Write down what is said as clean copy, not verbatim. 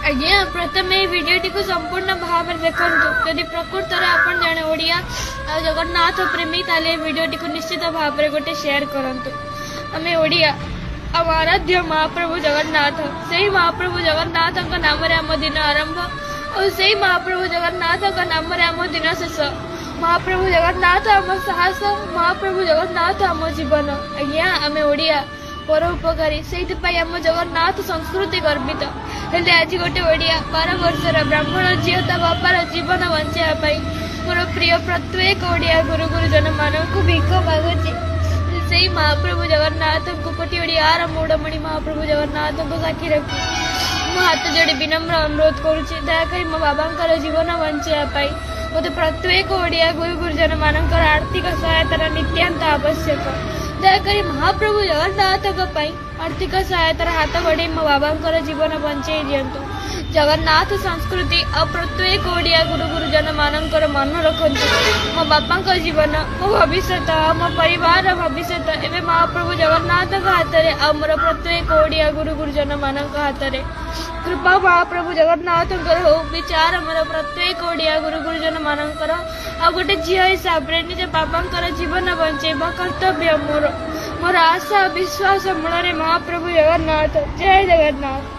आज्ञा प्रथम ये भिडियोटी को संपूर्ण भाव में देखंतु यदि प्रकृत रे आपण जने ओडिया जगन्नाथ प्रेमी ताले भिडियोटी को निश्चित भाव में गोटे शेयर करंतु। आमे ओडिया आम आराध्य महाप्रभु जगन्नाथ से महाप्रभु जगन्नाथ नाम रे आम दिन आरंभ और से महाप्रभु जगन्नाथ नाम रे आम दिन शेष। महाप्रभु जगन्नाथ आम साहस, महाप्रभु जगन्नाथ आम जीवन। आज्ञा आमे ओडिया परोपकारी से आम जगन्नाथ संस्कृति गर्वित हेले आज गोटे ओडिया 12 वर्षर ब्राह्मण झील ता बापार जीवन बचाई मोर प्रिय प्रत्येक ओडिया गुरु गुरुजन मानक भिख मागुची से महाप्रभु जगन्नाथ को कोटी ओडियार मूडमणि महाप्रभु जगन्नाथ को साक्षी रखी मो हाथ जोड़ी विनम्र अनुरोध करुच्ची दयाकोरी मो बाबा जीवन बचाई मत प्रत्येक ओडिया गुरु गुरुजन मानक आर्थिक सहायतार नित्यांत आवश्यक। दयाकोरी महाप्रभु जगन्नाथ आर्थिक सहायतार हाथ बढ़े मो बाबा जीवन बंचाई दिंतु। जगन्नाथ संस्कृति और प्रत्येक ओडिया गुरु गुरुजन मानकर मन रखंतु। मो बापा जीवन मो भविष्य मो परिवार भविष्य एवं महाप्रभु जगन्नाथ हाथ में आ मोर प्रत्येक ओडिया गुरु गुरुजन मान हाथ में कृपा महाप्रभु जगन्नाथ हो विचार मोर प्रत्येक ओडिया गुरु गुरुजन मानकर आ गोटे झील हिसाब से निज बाबा जीवन बंचाइबा कर्तव्य मोर मोर आशा विश्वास मूल महाप्रभु जगन्नाथ। जय जगन्नाथ।